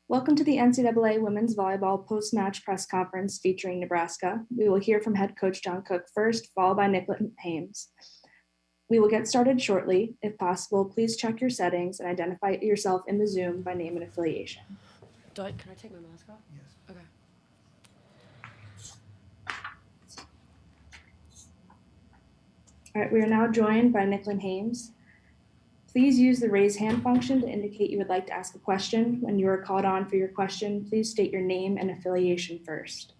Welcome to the NCAA Women's Volleyball Post-Match Press Conference featuring Nebraska. We will hear from head coach John Cook first, followed by Nicholas Hames. We will get started shortly. If possible, please check your settings and identify yourself in the Zoom by name and affiliation. Can I take my mask off? Yes. Okay. All right, we are now joined by Nicholas Hames. Please use the raise hand function to indicate you would like to ask a question. When you are called on for your question, please state your name and affiliation first.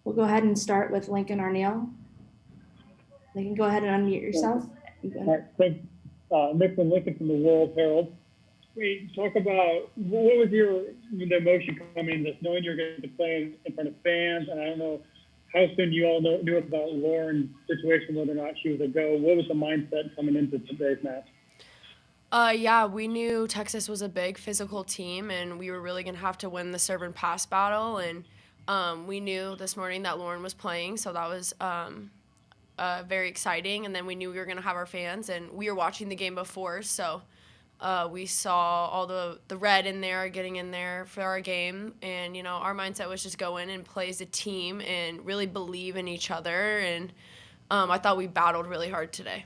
We'll go ahead and start with Lincoln Arneal. Lincoln, go ahead and unmute yourself. All right, thanks. Lincoln from the World Herald. We talk about what was the emotion coming this, knowing you're going to play in front of fans, and I don't know how soon you all knew about Lauren's situation, whether or not she was a go. What was the mindset coming into today's match? Yeah, we knew Texas was a big physical team, and we were really going to have to win the serve and pass battle. And we knew this morning that Lauren was playing, so that was very exciting. And then we knew we were going to have our fans, and we were watching the game before, so we saw all the red in there, getting in there for our game. And, our mindset was just go in and play as a team and really believe in each other. And I thought we battled really hard today.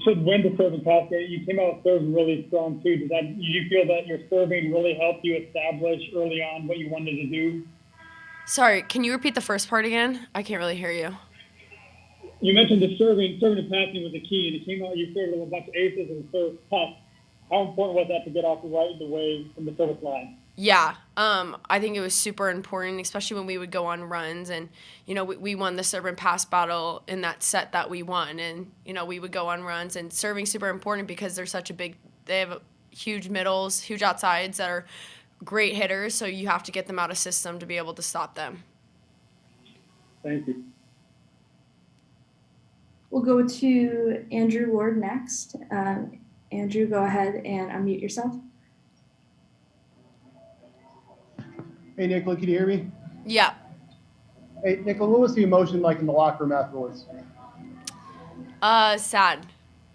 So when the serve and pass, you came out serving really strong too. Did you feel that your serving really helped you establish early on what you wanted to do? Sorry, can you repeat the first part again? I can't really hear you. You mentioned the serving and passing was the key, and it came out you served a bunch of aces and served tough. How important was that to get off the right way from the service line? Yeah, I think it was super important, especially when we would go on runs. And, we won the serve and pass battle in that set that we won. And, we would go on runs. And serving super important because they have huge middles, huge outsides that are great hitters. So you have to get them out of system to be able to stop them. Thank you. We'll go to Andrew Ward next. Andrew, go ahead and unmute yourself. Hey, Nicola, can you hear me? Yeah. Hey, Nicola, what was the emotion like in the locker room afterwards? Sad.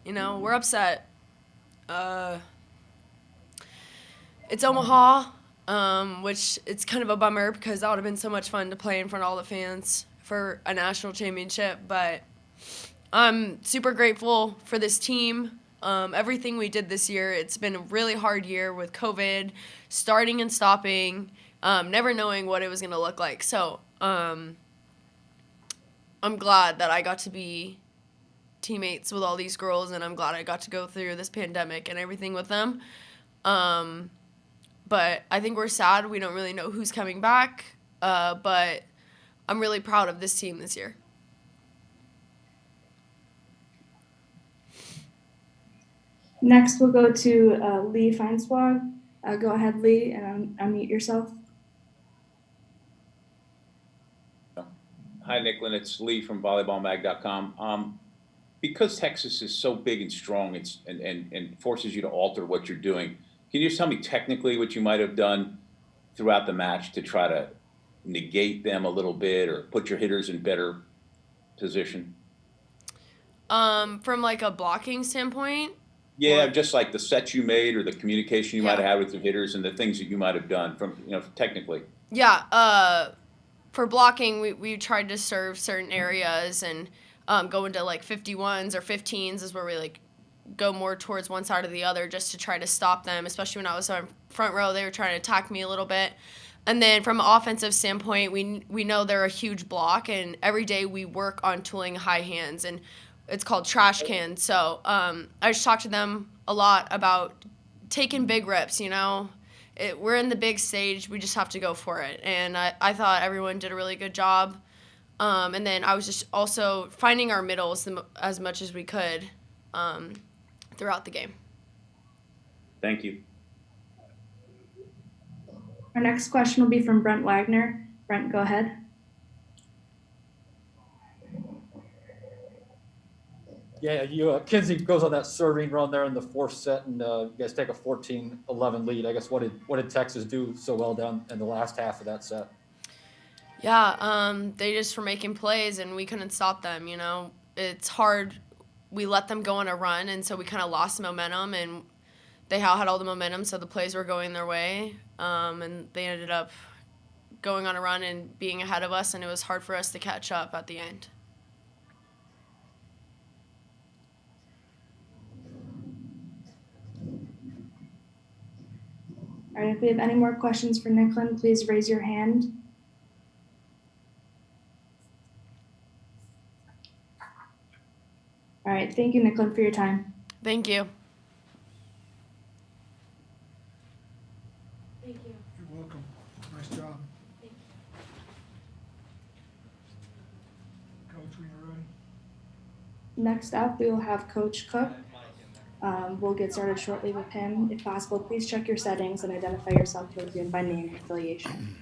We're upset. It's Omaha, which it's kind of a bummer because that would have been so much fun to play in front of all the fans for a national championship. But I'm super grateful for this team. Everything we did this year, it's been a really hard year with COVID, starting and stopping. Never knowing what it was going to look like. So I'm glad that I got to be teammates with all these girls, and I'm glad I got to go through this pandemic and everything with them. But I think we're sad. We don't really know who's coming back, but I'm really proud of this team this year. Next, we'll go to Lee Feinswag. Go ahead, Lee, and unmute yourself. Hi, Nicklin. It's Lee from volleyballmag.com. Because Texas is so big and strong and forces you to alter what you're doing, can you just tell me technically what you might have done throughout the match to try to negate them a little bit or put your hitters in better position? From like a blocking standpoint? Yeah, just like the sets you made or the communication you might have had with your hitters and the things that you might have done from, technically. Yeah, for blocking, we tried to serve certain areas and go into like 51s or 15s is where we like go more towards one side or the other just to try to stop them, especially when I was on front row. They were trying to attack me a little bit. And then from an offensive standpoint, we know they're a huge block, and every day we work on tooling high hands, and it's called trash cans. So I just talked to them a lot about taking big rips, we're in the big stage. We just have to go for it. And I thought everyone did a really good job. And then I was just also finding our middles as much as we could throughout the game. Thank you. Our next question will be from Brent Wagner. Brent, go ahead. Yeah, Kinsey goes on that serving run there in the fourth set, and you guys take a 14-11 lead. I guess what did Texas do so well down in the last half of that set? Yeah, they just were making plays, and we couldn't stop them. It's hard. We let them go on a run, and so we kind of lost momentum, and they had all the momentum, so the plays were going their way, and they ended up going on a run and being ahead of us, and it was hard for us to catch up at the end. All right, if we have any more questions for Nicklin, please raise your hand. All right, thank you, Nicklin, for your time. Thank you. Thank you. You're welcome. Nice job. Coach, when you're ready. Next up, we will have Coach Cook. We'll get started shortly with him. If possible, please check your settings and identify yourself to the Zoom by name and affiliation.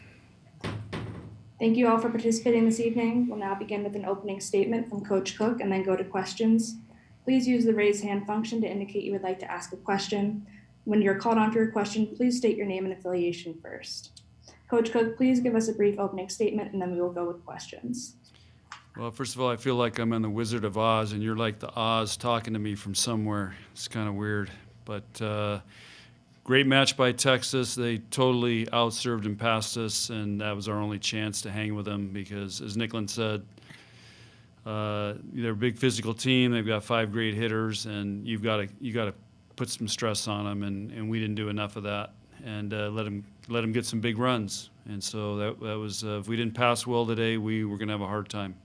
Thank you all for participating this evening. We'll now begin with an opening statement from Coach Cook and then go to questions. Please use the raise hand function to indicate you would like to ask a question. When you're called on for your question, please state your name and affiliation first. Coach Cook, please give us a brief opening statement and then we will go with questions. Well, first of all, I feel like I'm in the Wizard of Oz, and you're like the Oz talking to me from somewhere. It's kind of weird, but great match by Texas. They totally outserved and passed us, and that was our only chance to hang with them because, as Nicklin said, they're a big physical team. They've got 5 great hitters, and you got to put some stress on them, and we didn't do enough of that, and let them get some big runs. And so that was if we didn't pass well today, we were going to have a hard time.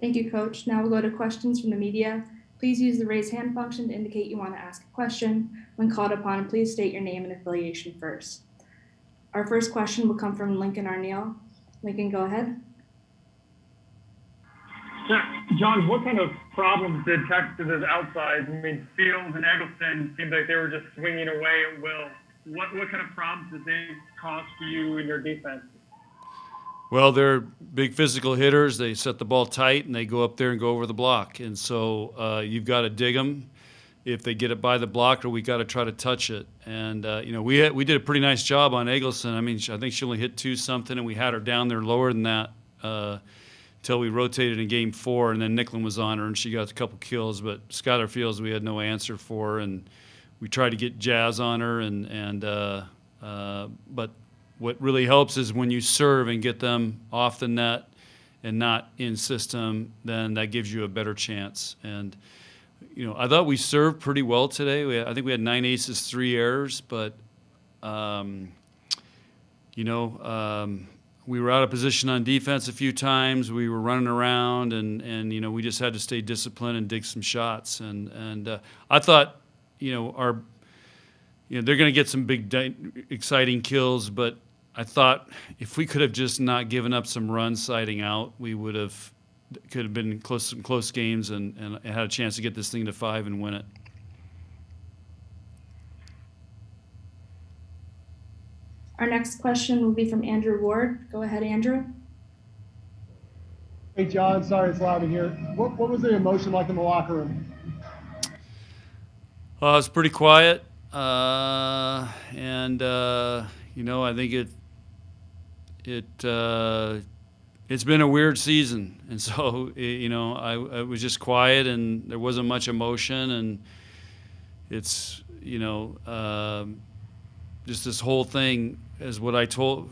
Thank you, Coach. Now we'll go to questions from the media. Please use the raise hand function to indicate you want to ask a question. When called upon, please state your name and affiliation first. Our first question will come from Lincoln Arneal. Lincoln, go ahead. Yeah, John, what kind of problems did Texas's outside? I mean, Fields and Eggleston seemed like they were just swinging away at will. What kind of problems did they cause for you in your defense? Well, they're big physical hitters. They set the ball tight, and they go up there and go over the block. And so you've got to dig them if they get it by the block, or we got to try to touch it. And, we did a pretty nice job on Eggleston. I mean, I think she only hit 2-something, and we had her down there lower than that until we rotated in Game 4, and then Nicklin was on her, and she got a couple kills. But Skylar Fields, we had no answer for, and we tried to get Jazz on her, but what really helps is when you serve and get them off the net and not in system, then that gives you a better chance. And, I thought we served pretty well today. I think we had 9 aces, 3 errors, but, we were out of position on defense a few times. We were running around, and we just had to stay disciplined and dig some shots. And I thought, they're going to get some big, exciting kills, but I thought if we could have just not given up some runs siding out, we could have been some close games and had a chance to get this thing to 5 and win it. Our next question will be from Andrew Ward. Go ahead, Andrew. Hey, John, sorry it's loud in here. What was the emotion like in the locker room? It was pretty quiet, I think it's been a weird season, and so I was just quiet, and there wasn't much emotion, and it's just this whole thing is what I told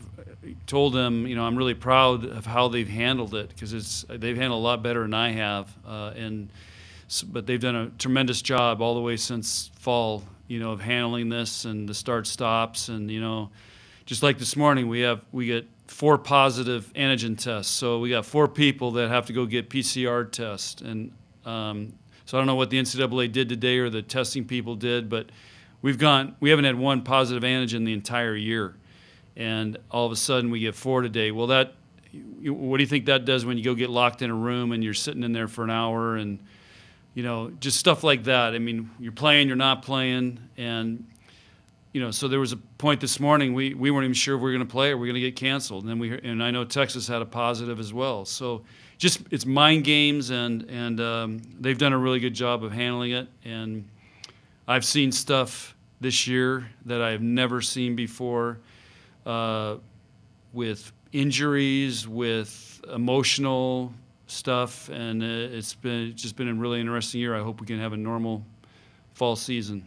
them. I'm really proud of how they've handled it because they've handled a lot better than I have, but they've done a tremendous job all the way since fall, of handling this and the start stops, and just like this morning, we get 4 positive antigen tests. So we got 4 people that have to go get PCR tests. And so I don't know what the NCAA did today or the testing people did, but we haven't had 1 positive antigen the entire year. And all of a sudden we get 4 today. Well, what do you think that does when you go get locked in a room and you're sitting in there for an hour and, just stuff like that. I mean, you're playing, you're not playing, and so there was a point this morning we weren't even sure if we were going to play or we were going to get canceled. And I know Texas had a positive as well. So just it's mind games, and they've done a really good job of handling it. And I've seen stuff this year that I've never seen before, with injuries, with emotional stuff, and it's just been a really interesting year. I hope we can have a normal fall season.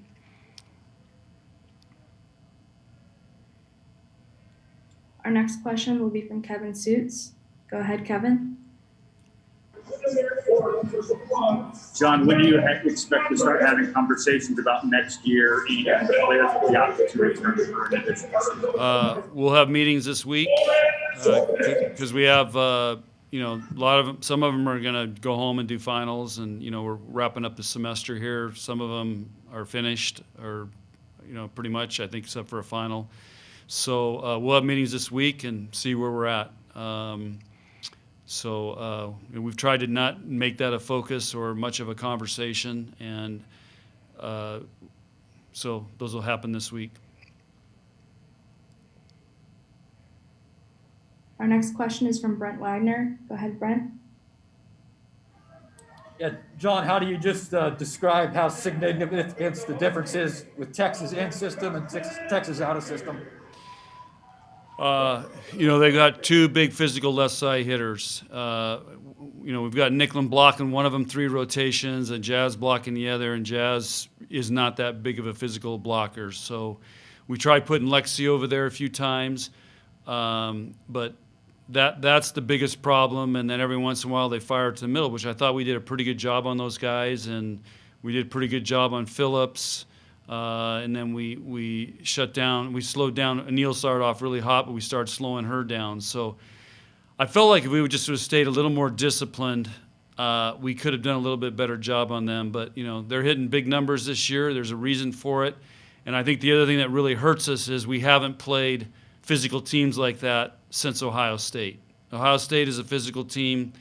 Our next question will be from Kevin Suits. Go ahead, Kevin. John, when do you expect to start having conversations about next year and the players with the option to return for an additional? We'll have meetings this week because we have, you know, a lot of them. Some of them are going to go home and do finals, and you know, we're wrapping up the semester here. Some of them are finished, or you know, pretty much, I think, except for a final. So we'll have meetings this week and see where we're at. So we've tried to not make that a focus or much of a conversation, and so those will happen this week. Our next question is from Brent Wagner. Go ahead, Brent. Yeah, John, how do you just describe how significant the difference is with Texas in system and Texas out of system? You know, they got two big physical left side hitters. You know, we've got Nicklin blocking one of them 3 rotations and Jazz blocking the other, and Jazz is not that big of a physical blocker. So we tried putting Lexi over there a few times, but that's the biggest problem. And then every once in a while they fire to the middle, which I thought we did a pretty good job on those guys, and we did a pretty good job on Phillips. And then we shut down, we slowed down. Anil started off really hot, but we started slowing her down. So I felt like if we would just sort of stayed a little more disciplined, we could have done a little bit better job on them. But, you know, they're hitting big numbers this year. There's a reason for it. And I think the other thing that really hurts us is we haven't played physical teams like that since Ohio State. Ohio State is a physical team.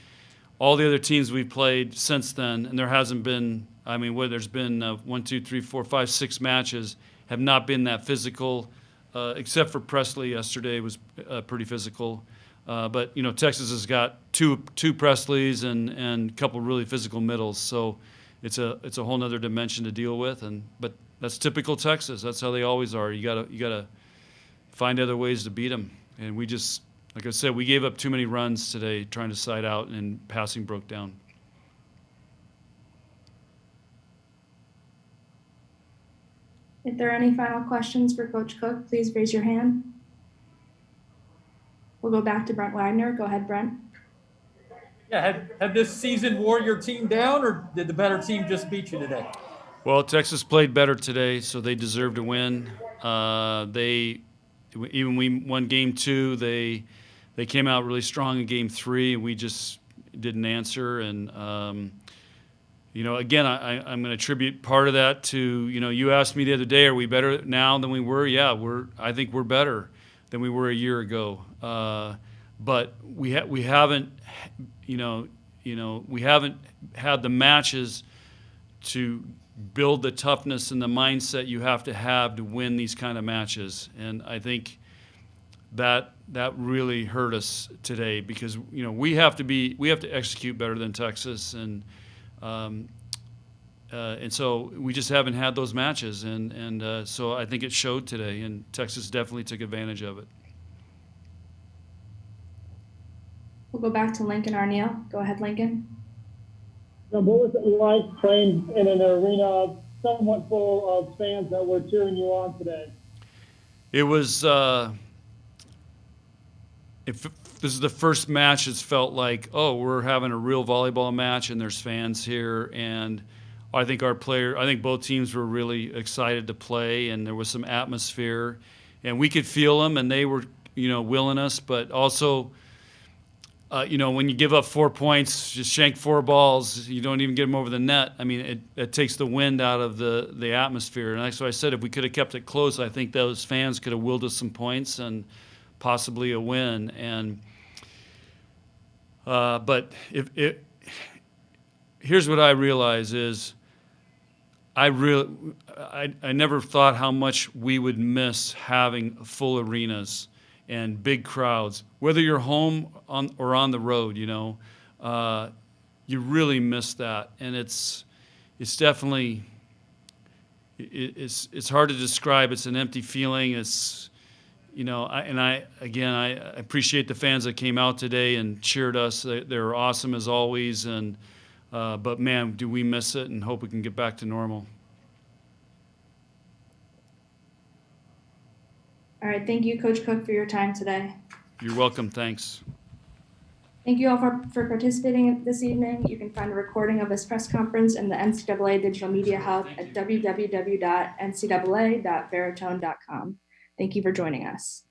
All the other teams we've played since then, and there hasn't been, I mean, where there's been 1, 2, 3, 4, 5, 6 matches, have not been that physical, except for Presley yesterday was pretty physical. But, you know, Texas has got two Presleys and a couple really physical middles. So it's a whole nother dimension to deal with. But that's typical Texas. That's how they always are. You gotta find other ways to beat them. And we just, like I said, we gave up too many runs today trying to side out, and passing broke down. If there are any final questions for Coach Cook, please raise your hand. We'll go back to Brent Wagner. Go ahead, Brent. Yeah, had this season wore your team down, or did the better team just beat you today? Well, Texas played better today, so they deserve to win. We won game 2. They came out really strong in game 3, and we just didn't answer. And you know, again, I'm going to attribute part of that to, you know, you asked me the other day, are we better now than we were? Yeah, I think we're better than we were a year ago. But we haven't, we haven't had the matches to build the toughness and the mindset you have to win these kind of matches. And I think that really hurt us today, because, you know, we have to execute better than Texas, and so we just haven't had those matches, and so I think it showed today, and Texas definitely took advantage of it. We'll go back to Lincoln Arneal. Go ahead, Lincoln. Now, what was it like playing in an arena somewhat full of fans that were cheering you on today? It was. If this is the first match, it's felt like, oh, we're having a real volleyball match, and there's fans here, and I think both teams were really excited to play, and there was some atmosphere, and we could feel them, and they were, you know, willing us, but also, you know, when you give up 4 points, just shank 4 balls, you don't even get them over the net. I mean, it takes the wind out of the atmosphere. And so I said, if we could have kept it close, I think those fans could have willed us some points and possibly a win. And but here's what I realize is, I never thought how much we would miss having full arenas and big crowds, whether you're home or on the road. You know, you really miss that, and it's definitely it's hard to describe. It's an empty feeling. It's, you know, I appreciate the fans that came out today and cheered us. They were awesome as always, and but man, do we miss it, and hope we can get back to normal. All right, thank you, Coach Cook, for your time today. You're welcome. Thanks. Thank you all for participating this evening. You can find a recording of this press conference in the NCAA Digital Media Hub at www.ncaa.veritone.com. Thank you for joining us.